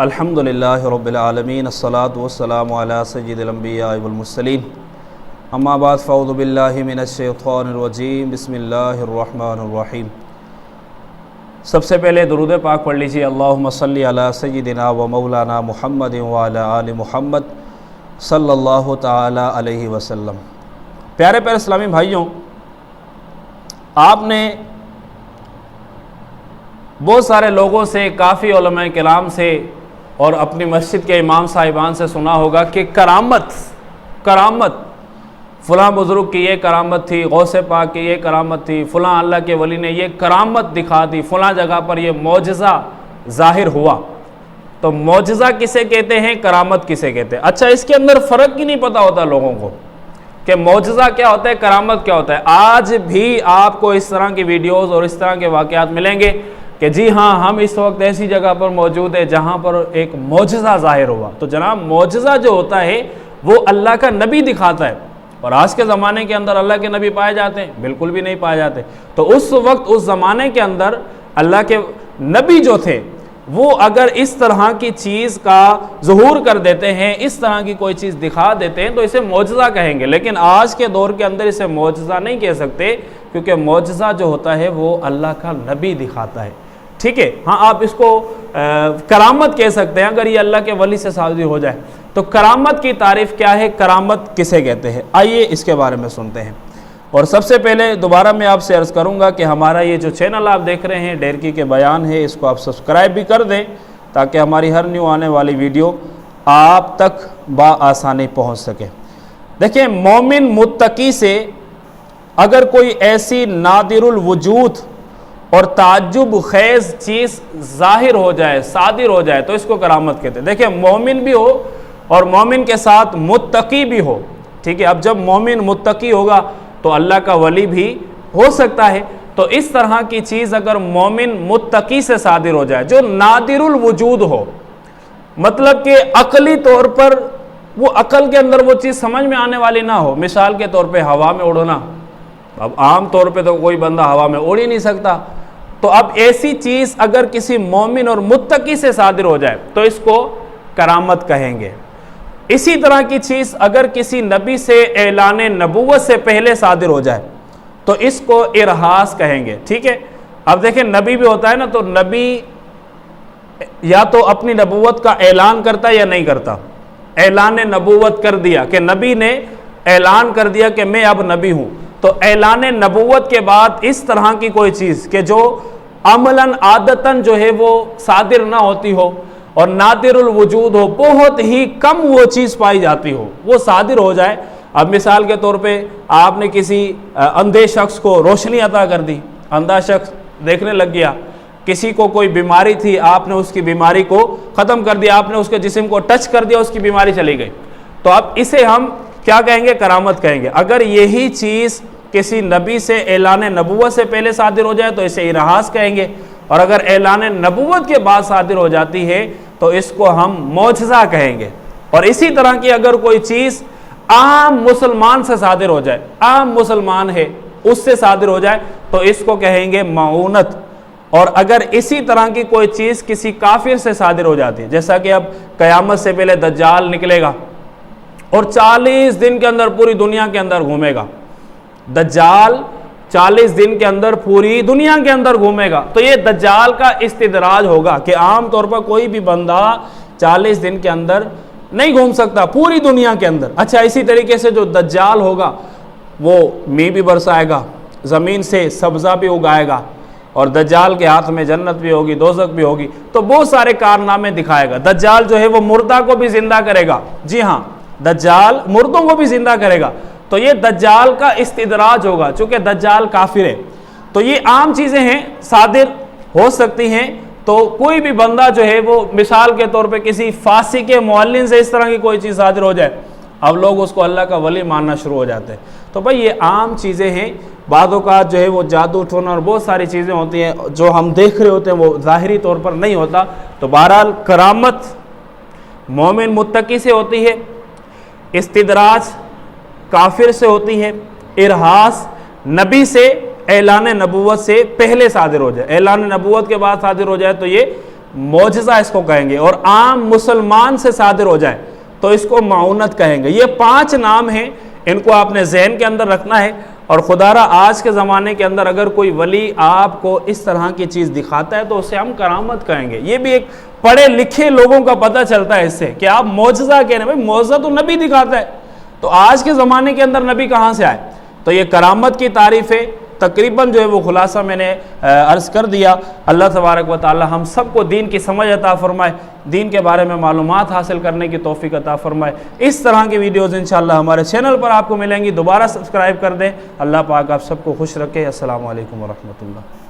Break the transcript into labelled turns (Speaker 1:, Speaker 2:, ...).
Speaker 1: الحمدللہ رب العالمین الصلاۃ والسلام علی سید الانبیاء والمرسلین اما بعد فاعوذ باللہ من الشیطان الرجیم بسم اللہ الرحمن الرحیم۔ سب سے پہلے درود پاک پڑھ لیجیے، اللہم صلی علی سیدنا و مولانا محمد وعلی آل محمد صلی اللہ تعالی علیہ وسلم۔ پیارے پیارے اسلامی بھائیوں، آپ نے بہت سارے لوگوں سے، کافی علماء کرام سے اور اپنی مسجد کے امام صاحبان سے سنا ہوگا کہ کرامت فلاں بزرگ کی یہ کرامت تھی، غوث پاک کی یہ کرامت تھی، فلاں اللہ کے ولی نے یہ کرامت دکھا دی، فلاں جگہ پر یہ معجزہ ظاہر ہوا۔ تو معجزہ کسے کہتے ہیں، کرامت کسے کہتے ہیں؟ اچھا، اس کے اندر فرق ہی نہیں پتہ ہوتا لوگوں کو کہ معجزہ کیا ہوتا ہے، کرامت کیا ہوتا ہے۔ آج بھی آپ کو اس طرح کی ویڈیوز اور اس طرح کے واقعات ملیں گے کہ جی ہاں، ہم اس وقت ایسی جگہ پر موجود ہیں جہاں پر ایک معجزہ ظاہر ہوا۔ تو جناب، معجزہ جو ہوتا ہے وہ اللہ کا نبی دکھاتا ہے، اور آج کے زمانے کے اندر اللہ کے نبی پائے جاتے ہیں؟ بالکل بھی نہیں پائے جاتے۔ تو اس وقت اس زمانے کے اندر اللہ کے نبی جو تھے وہ اگر اس طرح کی چیز کا ظہور کر دیتے ہیں، اس طرح کی کوئی چیز دکھا دیتے ہیں، تو اسے معجزہ کہیں گے۔ لیکن آج کے دور کے اندر اسے معجزہ نہیں کہہ سکتے، کیونکہ معجزہ جو ہوتا ہے وہ اللہ کا نبی دکھاتا ہے، ٹھیک ہے؟ ہاں، آپ اس کو کرامت کہہ سکتے ہیں اگر یہ اللہ کے ولی سے صادر ہو جائے۔ تو کرامت کی تعریف کیا ہے، کرامت کسے کہتے ہیں، آئیے اس کے بارے میں سنتے ہیں۔ اور سب سے پہلے دوبارہ میں آپ سے عرض کروں گا کہ ہمارا یہ جو چینل آپ دیکھ رہے ہیں ڈیرکی کے بیان ہے، اس کو آپ سبسکرائب بھی کر دیں تاکہ ہماری ہر نیو آنے والی ویڈیو آپ تک بآسانی پہنچ سکے۔ دیکھیں، مومن متقی سے اگر کوئی ایسی نادر الوجود اور تعجب خیز چیز ظاہر ہو جائے، صادر ہو جائے، تو اس کو کرامت کہتے ہیں۔ دیکھیں، مومن بھی ہو اور مومن کے ساتھ متقی بھی ہو، ٹھیک ہے؟ اب جب مومن متقی ہوگا تو اللہ کا ولی بھی ہو سکتا ہے۔ تو اس طرح کی چیز اگر مومن متقی سے صادر ہو جائے جو نادر الوجود ہو، مطلب کہ عقلی طور پر وہ عقل کے اندر وہ چیز سمجھ میں آنے والی نہ ہو، مثال کے طور پہ ہوا میں اڑنا، اب عام طور پہ تو کوئی بندہ ہوا میں اڑ ہی نہیں سکتا، تو اب ایسی چیز اگر کسی مومن اور متقی سے صادر ہو جائے تو اس کو کرامت کہیں گے۔ اسی طرح کی چیز اگر کسی نبی سے اعلان نبوت سے پہلے صادر ہو جائے تو اس کو ارہاس کہیں گے، ٹھیک ہے؟ اب دیکھیں، نبی بھی ہوتا ہے نا، تو نبی یا تو اپنی نبوت کا اعلان کرتا ہے یا نہیں کرتا۔ اعلان نبوت کر دیا کہ نبی نے اعلان کر دیا کہ میں اب نبی ہوں، تو اعلان نبوت کے بعد اس طرح کی کوئی چیز کہ جو عملاً عادتاً جو ہے وہ صادر نہ ہوتی ہو اور نادر الوجود ہو، بہت ہی کم وہ چیز پائی جاتی ہو، وہ صادر ہو جائے۔ اب مثال کے طور پہ آپ نے کسی اندھے شخص کو روشنی عطا کر دی، اندھا شخص دیکھنے لگ گیا، کسی کو کوئی بیماری تھی، آپ نے اس کی بیماری کو ختم کر دیا، آپ نے اس کے جسم کو ٹچ کر دیا، اس کی بیماری چلی گئی، تو اب اسے ہم کیا کہیں گے، کرامت کہیں گے۔ اگر یہی چیز کسی نبی سے اعلان نبوت سے پہلے صادر ہو جائے تو اسے ارہاس کہیں گے، اور اگر اعلان نبوت کے بعد صادر ہو جاتی ہے تو اس کو ہم معجزہ کہیں گے۔ اور اسی طرح کی اگر کوئی چیز عام مسلمان سے صادر ہو جائے، عام مسلمان ہے اس سے صادر ہو جائے تو اس کو کہیں گے معونت۔ اور اگر اسی طرح کی کوئی چیز کسی کافر سے صادر ہو جاتی ہے، جیسا کہ اب قیامت سے پہلے دجال نکلے گا اور 40 دن کے اندر پوری دنیا کے اندر گھومے گا، دجال 40 دن کے اندر پوری دنیا کے اندر گھومے گا، تو یہ دجال کا استدراج ہوگا کہ عام طور پر کوئی بھی بندہ 40 دن کے اندر نہیں گھوم سکتا پوری دنیا کے اندر۔ اچھا، اسی طریقے سے جو دجال ہوگا وہ می بھی برسائے گا، زمین سے سبزہ بھی اگائے گا، اور دجال کے ہاتھ میں جنت بھی ہوگی، دوزخ بھی ہوگی، تو بہت سارے کارنامے دکھائے گا۔ دجال جو ہے وہ مردہ کو بھی زندہ کرے گا، جی ہاں، دجال مردوں کو بھی زندہ کرے گا، تو یہ دجال کا استدراج ہوگا، چونکہ دجال کافر ہے۔ تو یہ عام چیزیں ہیں، صادر ہو سکتی ہیں، تو کوئی بھی بندہ جو ہے وہ مثال کے طور پہ کسی فاسق معلن سے اس طرح کی کوئی چیز صادر ہو جائے، اب لوگ اس کو اللہ کا ولی ماننا شروع ہو جاتے ہیں۔ تو بھائی یہ عام چیزیں ہیں، بعض اوقات جو ہے وہ جادو ٹونا اور بہت ساری چیزیں ہوتی ہیں جو ہم دیکھ رہے ہوتے ہیں، وہ ظاہری طور پر نہیں ہوتا۔ تو بہرحال کرامت مومن متقی سے ہوتی ہے، استدراج کافر سے ہوتی ہے، ارہاس نبی سے اعلان نبوت سے پہلے صادر ہو جائے، اعلان نبوت کے بعد صادر ہو جائے تو یہ معجزہ اس کو کہیں گے، اور عام مسلمان سے صادر ہو جائے تو اس کو معونت کہیں گے۔ یہ 5 نام ہیں، ان کو آپ نے ذہن کے اندر رکھنا ہے۔ اور خدا را آج کے زمانے کے اندر اگر کوئی ولی آپ کو اس طرح کی چیز دکھاتا ہے تو اسے ہم کرامت کہیں گے۔ یہ بھی ایک پڑھے لکھے لوگوں کا پتہ چلتا ہے اس سے کہ آپ معجزہ کہہ رہے ہیں، بھائی معجزہ تو نبی دکھاتا ہے، تو آج کے زمانے کے اندر نبی کہاں سے آئے؟ تو یہ کرامت کی تعریف ہے، تقریباً جو ہے وہ خلاصہ میں نے عرض کر دیا۔ اللہ تبارک و تعالی ہم سب کو دین کی سمجھ عطا فرمائے، دین کے بارے میں معلومات حاصل کرنے کی توفیق عطا فرمائے۔ اس طرح کی ویڈیوز انشاءاللہ ہمارے چینل پر آپ کو ملیں گی، دوبارہ سبسکرائب کر دیں۔ اللہ پاک آپ سب کو خوش رکھے۔ السلام علیکم ورحمۃ اللہ۔